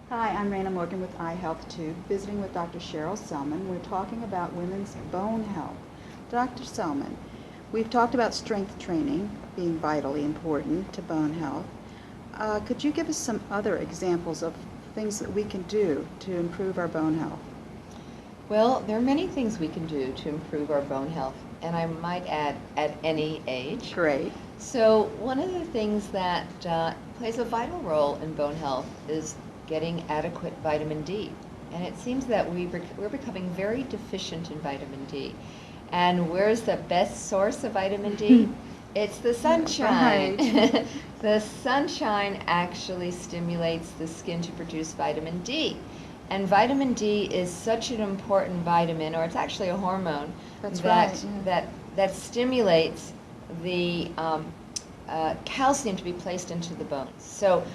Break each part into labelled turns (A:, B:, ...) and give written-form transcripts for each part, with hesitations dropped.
A: Hi, I'm Raina Morgan with iHealthTube, visiting with Dr. Cheryl Selman. We're talking about women's bone health. Dr. Selman, we've talked about strength training being vitally important to bone health. Could you give us some other examples of things that we can do to improve our bone health?
B: Well, there are many things we can do to improve our bone health, and I might add at any age.
A: Great.
B: So one of the things that plays a vital role in bone health is getting adequate vitamin D. And it seems that we're becoming very deficient in vitamin D. And where's the best source of vitamin D? It's the sunshine.
A: Right.
B: The sunshine actually stimulates the skin to produce vitamin D. And vitamin D is such an important vitamin, or it's actually a hormone,
A: That's
B: that,
A: right, yeah.
B: that stimulates the calcium to be placed into the bones. So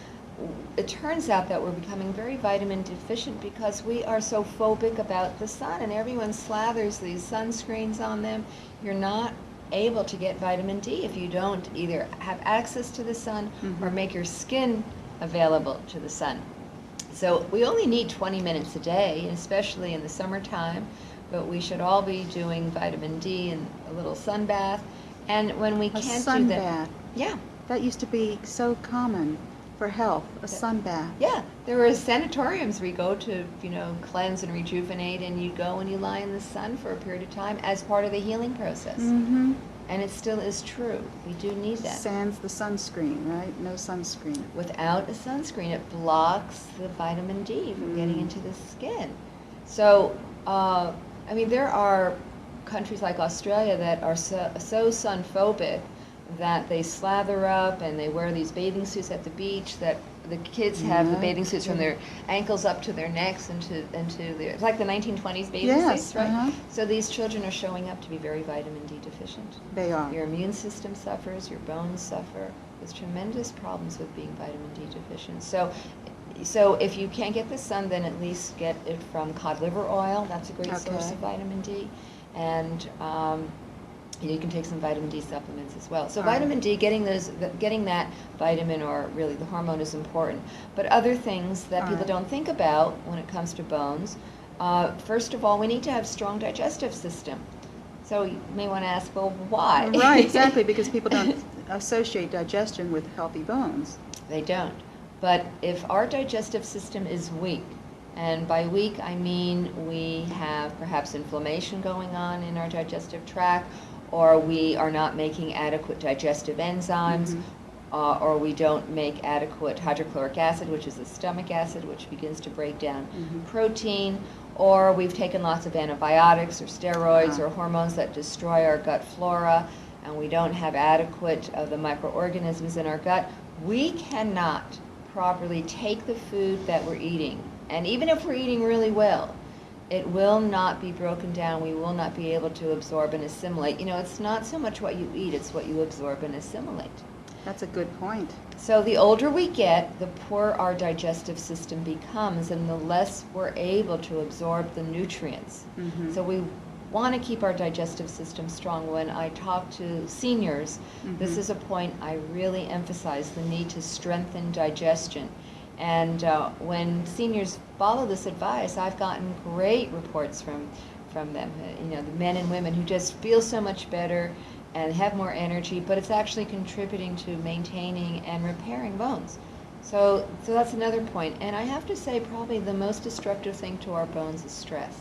B: it turns out that we're becoming very vitamin deficient because we are so phobic about the sun, and everyone slathers these sunscreens on them. You're not able to get vitamin D if you don't either have access to the sun or make your skin available to the sun. So we only need 20 minutes a day, especially in the summertime, but we should all be doing vitamin D and a little sun bath. And when we
A: A
B: can't
A: sun
B: do that,
A: bath.
B: yeah.
A: That used to be so common for health, a sun bath.
B: Yeah, there were sanatoriums where you go to, cleanse and rejuvenate, and you go and you lie in the sun for a period of time as part of the healing process.
A: Mm-hmm.
B: And it still is true. We do need that.
A: Sans the sunscreen, right? No sunscreen.
B: Without a sunscreen, it blocks the vitamin D from getting into the skin. So, there are countries like Australia that are so sun-phobic that they slather up and they wear these bathing suits at the beach, that the kids have the bathing suits from their ankles up to their necks into their, it's like the 1920s bathing suits, right? So these children are showing up to be very vitamin D deficient.
A: They are.
B: Your immune system suffers, your bones suffer. There's tremendous problems with being vitamin D deficient. So if you can't get the sun, then at least get it from cod liver oil. That's a great source of vitamin D. And you can take some vitamin D supplements as well. So vitamin D, getting that vitamin, or really the hormone, is important. But other things that people don't think about when it comes to bones, first of all, we need to have a strong digestive system. So you may want to ask, well, why?
A: Right, exactly, because people don't associate digestion with healthy bones.
B: They don't. But if our digestive system is weak, and by weak I mean we have perhaps inflammation going on in our digestive tract, or we are not making adequate digestive enzymes, or we don't make adequate hydrochloric acid, which is the stomach acid, which begins to break down protein, or we've taken lots of antibiotics or steroids or hormones that destroy our gut flora, and we don't have adequate of the microorganisms in our gut, we cannot properly take the food that we're eating. And even if we're eating really well, it will not be broken down. We will not be able to absorb and assimilate. It's not so much what you eat, it's what you absorb and assimilate.
A: That's a good point.
B: So the older we get, the poorer our digestive system becomes, and the less we're able to absorb the nutrients. So we want to keep our digestive system strong. When I talk to seniors, this is a point I really emphasize, the need to strengthen digestion. And when seniors follow this advice, I've gotten great reports from them, the men and women who just feel so much better and have more energy, but it's actually contributing to maintaining and repairing bones. So that's another point. And I have to say, probably the most destructive thing to our bones is stress.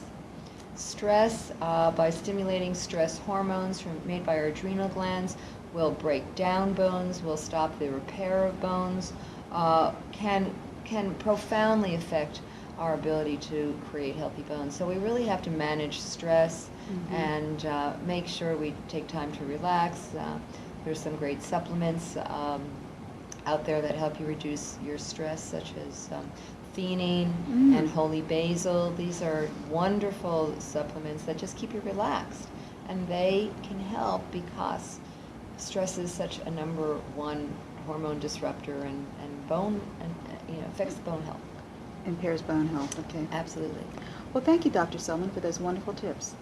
B: Stress, by stimulating stress hormones made by our adrenal glands, will break down bones, will stop the repair of bones, can profoundly affect our ability to create healthy bones. So we really have to manage stress and make sure we take time to relax. There's some great supplements out there that help you reduce your stress, such as theanine and holy basil. These are wonderful supplements that just keep you relaxed, and they can help because stress is such a number one hormone disruptor and bone, and affects the bone health.
A: Impairs bone health, okay.
B: Absolutely.
A: Well, thank you, Dr. Selman, for those wonderful tips.